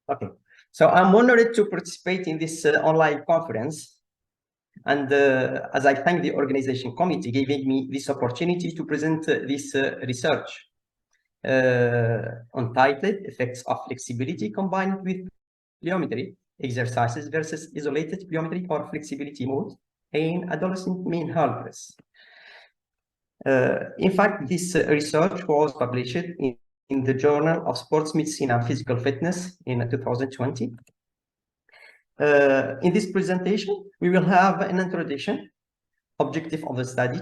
Okay, so I'm honored to participate in this online conference. And as I thank the organization committee giving me this opportunity to present this research entitled Effects of Flexibility Combined with Plyometry Exercises versus Isolated Plyometry or Flexibility Mode in Adolescent Mean Hurdles. In fact, this research was published in the Journal of Sports Medicine and Physical Fitness in 2020. In this presentation, we will have an introduction, objective of the study,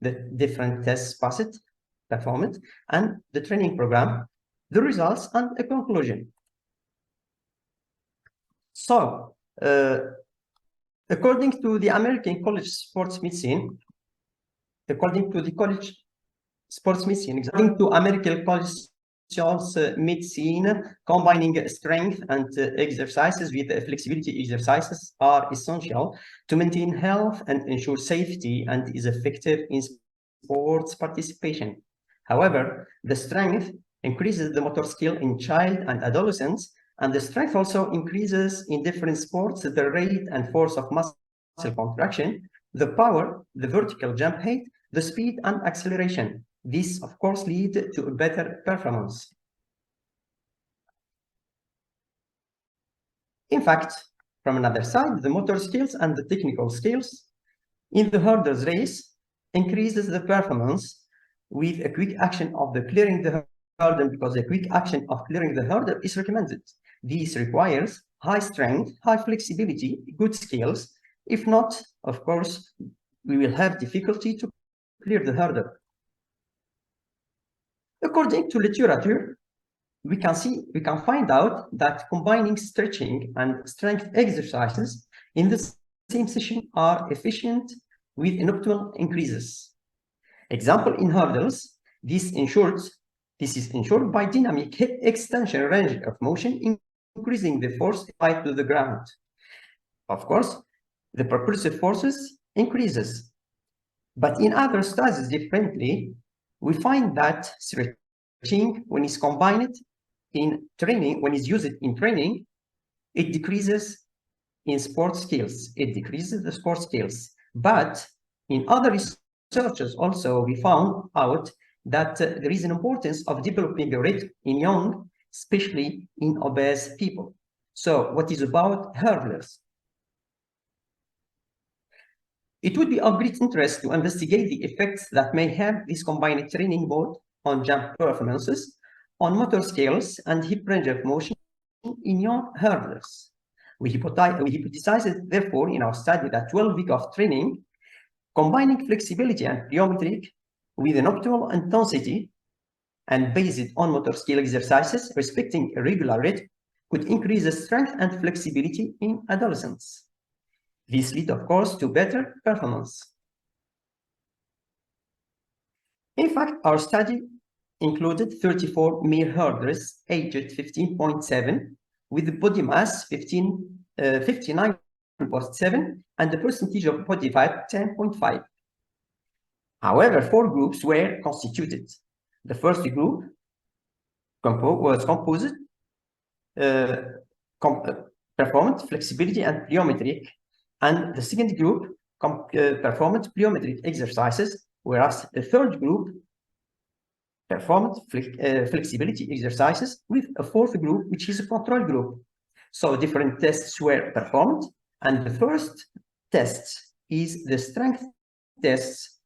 the different tests passed, performed, and the training program, the results, and a conclusion. So, according to the American College of Sports Medicine, according to American College Sports Medicine, combining strength and exercises with flexibility exercises are essential to maintain health and ensure safety, and is effective in sports participation. However, the strength increases the motor skill in child and adolescents, and the strength also increases in different sports the rate and force of muscle contraction, the power, the vertical jump height, the speed and acceleration. This, of course, leads to a better performance. In fact, from another side, the motor skills and the technical skills in the hurdles race increases the performance with a quick action of the clearing the hurdle, because a quick action of clearing the hurdle is recommended. This requires high strength, high flexibility, good skills. If not, of course, we will have difficulty to clear the hurdle. According to literature, we can find out that combining stretching and strength exercises in the same session are efficient with an optimal increases. Example in hurdles, this is ensured by dynamic hip extension range of motion, increasing the force applied to the ground. Of course, the propulsive forces increases, but in other studies differently, we find that stretching, when it's combined in training, when it's used in training, it decreases in sports skills. It decreases the sports skills. But in other researches also, we found out that there is an importance of developing a rate in young, especially in obese people. So what is about hurdlers? It would be of great interest to investigate the effects that may have this combined training mode on jump performances, on motor skills, and hip range of motion in young hurdlers. We hypothesized, therefore, in our study that 12 weeks of training, combining flexibility and plyometric with an optimal intensity and based on motor skill exercises, respecting a regular rate, could increase the strength and flexibility in adolescents. This leads, of course, to better performance. In fact, our study included 34 male hurdlers aged 15.7 with body mass 59.7 and the percentage of body fat 10.5. However, 4 groups were constituted. The first group was composed performed flexibility and plyometric, and the second group performed plyometric exercises, whereas the third group performed flexibility exercises, with a fourth group, which is a control group. So different tests were performed, and the first test is the strength tests,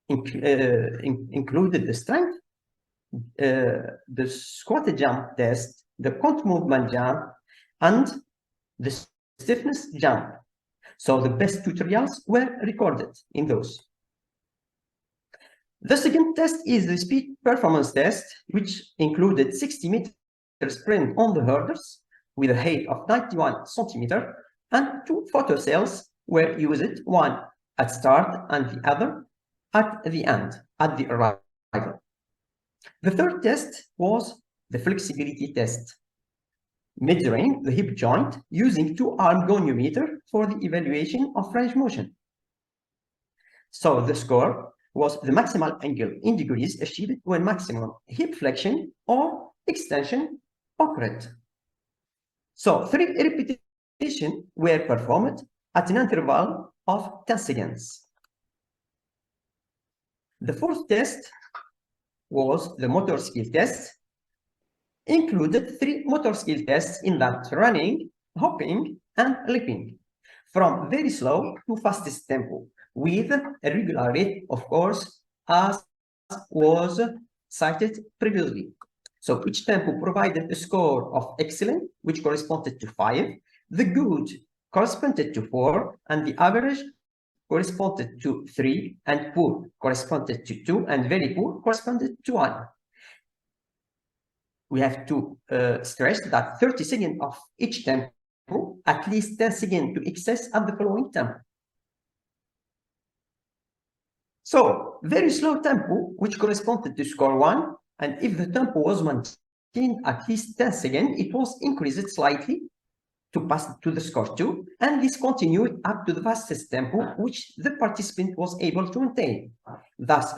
included the strength, the squat jump test, the count movement jump, and the stiffness jump. So the best tutorials were recorded in those. The second test is the speed performance test, which included 60-meter sprint on the hurdles with a height of 91 centimeters, and 2 photo cells were used, one at start and the other at the end, at the arrival. The third test was the flexibility test, measuring the hip joint using 2-arm goniometer for the evaluation of range motion. So the score was the maximal angle in degrees achieved when maximum hip flexion or extension occurred. So 3 repetitions were performed at an interval of 10 seconds. The fourth test was the motor skill test, included 3 motor skill tests in that running, hopping, and leaping, from very slow to fastest tempo, with a regular rate, of course, as was cited previously. So each tempo provided a score of excellent, which corresponded to 5, the good corresponded to 4, and the average corresponded to 3, and poor corresponded to 2, and very poor corresponded to 1. We have to stress that 30 seconds of each tempo, at least 10 seconds to excess at the following tempo. So very slow tempo, which corresponded to score 1, and if the tempo was maintained at least 10 seconds, it was increased slightly to pass to the score 2, and this continued up to the fastest tempo, which the participant was able to maintain. Thus,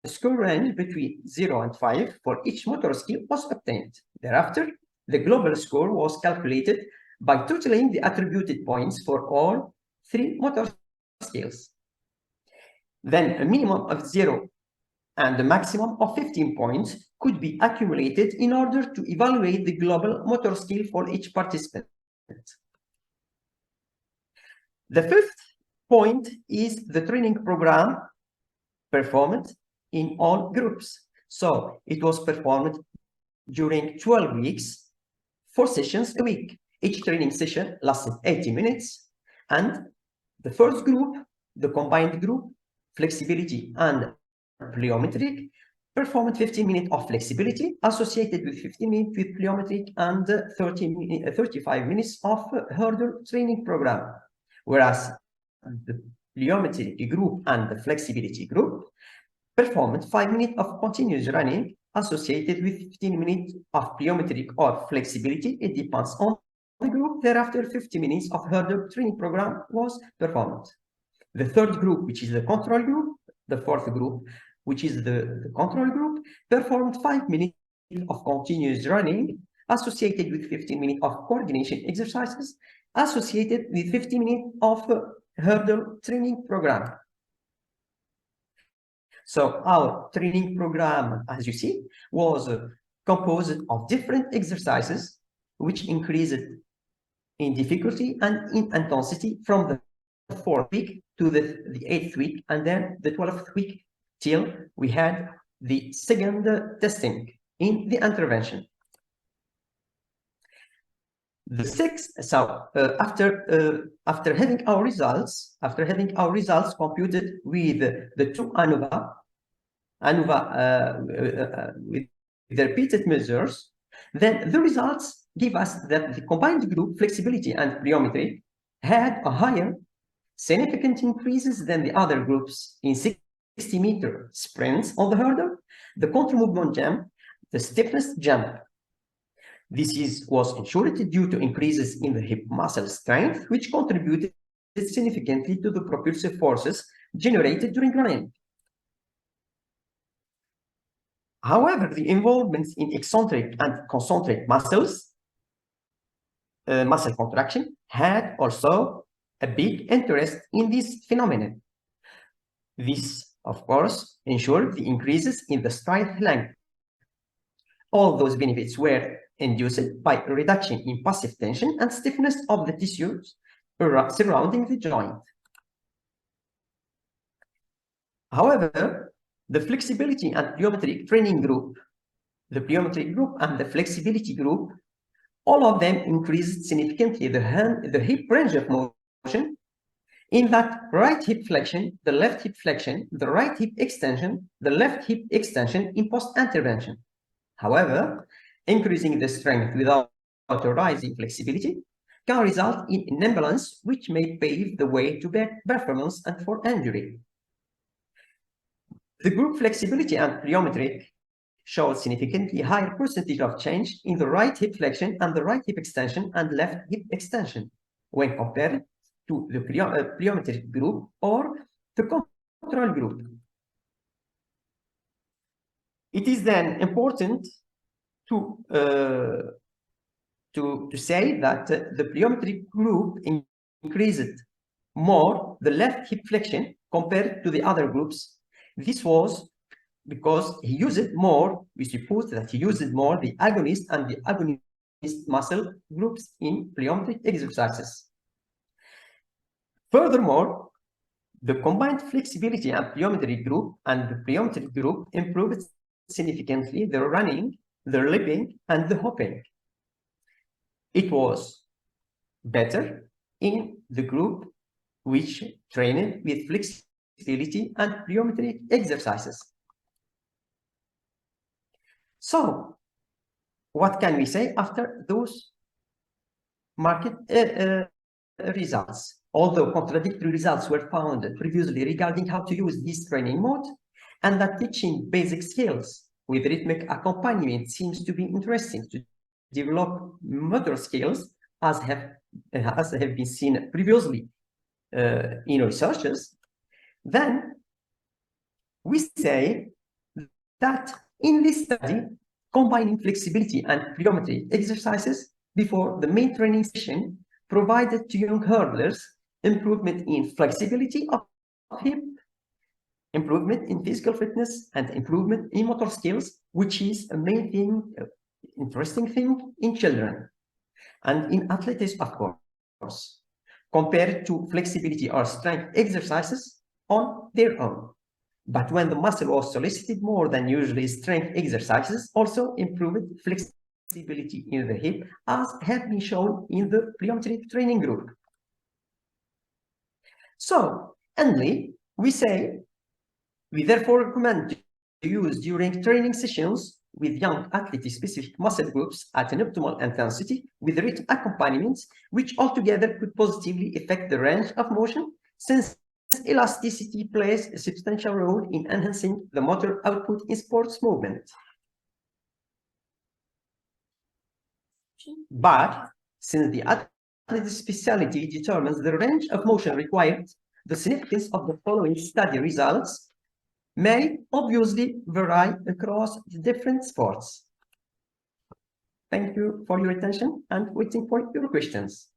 a score range between 0 and 5 for each motor skill was obtained. Thereafter, the global score was calculated by totaling the attributed points for all 3 motor skills. Then a minimum of 0 and a maximum of 15 points could be accumulated in order to evaluate the global motor skill for each participant. The fifth point is the training program performed in all groups. So it was performed during 12 weeks, 4 sessions a week. Each training session lasted 80 minutes, and the first group, the combined group, flexibility and plyometric, performed 15 minutes of flexibility associated with 15 minutes with plyometric and 35 minutes of hurdle training program. Whereas the plyometric group and the flexibility group performed 5 minutes of continuous running associated with 15 minutes of plyometric or flexibility. It depends on the group. Thereafter, 50 minutes of hurdle training program was performed. The third group, which is the control group, the fourth group, which is the control group, performed 5 minutes of continuous running associated with 15 minutes of coordination exercises associated with 50 minutes of hurdle training program. So our training program, as you see, was composed of different exercises which increased in difficulty and in intensity from the 4th week to the 8th week, and then the 12th week till we had the second testing in the intervention. The sixth, so after having our results computed with the 2 Manouba with the repeated measures, then the results give us that the combined group flexibility and plyometry had a higher significant increases than the other groups in 60-meter sprints on the hurdle, the contra movement jump, the stiffness jump. This was ensured due to increases in the hip muscle strength, which contributed significantly to the propulsive forces generated during running. However, the involvement in eccentric and concentric muscles, muscle contraction, had also a big interest in this phenomenon. This, of course, ensured the increases in the stride length. All those benefits were induced by a reduction in passive tension and stiffness of the tissues surrounding the joint. However, the flexibility and plyometric training group, the plyometric group and the flexibility group, all of them increased significantly the hip range of motion, in that right hip flexion, the left hip flexion, the right hip extension, the left hip extension in post-intervention. However, increasing the strength without a rise in flexibility can result in an imbalance which may pave the way to bad performance and for injury. The group flexibility and plyometric showed significantly higher percentage of change in the right hip flexion and the right hip extension and left hip extension when compared to the plyometric group or the control group. It is then important to to say that the plyometric group increased more the left hip flexion compared to the other groups. This was because he used more, we suppose that he used more the agonist and the agonist muscle groups in plyometric exercises. Furthermore, the combined flexibility and plyometry group and the plyometry group improved significantly the running, the leaping, and the hopping. It was better in the group which trained with flexibility and plyometry exercises. So, what can we say after those market results? Although contradictory results were found previously regarding how to use this training mode, and that teaching basic skills with rhythmic accompaniment seems to be interesting to develop motor skills, as have been seen previously in researches, then we say that in this study, combining flexibility and plyometry exercises before the main training session provided to young hurdlers improvement in flexibility of hip, improvement in physical fitness, and improvement in motor skills, which is a main thing, interesting thing in children and in athletes, of course, compared to flexibility or strength exercises on their own. But when the muscle was solicited more than usually, strength exercises also improved flexibility in the hip, as have been shown in the plyometric training group. So, endly, we say, we therefore recommend to use during training sessions with young athlete-specific muscle groups at an optimal intensity with rhythm accompaniments, which altogether could positively affect the range of motion, since elasticity plays a substantial role in enhancing the motor output in sports movement. But since the athlete specialty determines the range of motion required, the significance of the following study results may obviously vary across the different sports. Thank you for your attention and waiting for your questions.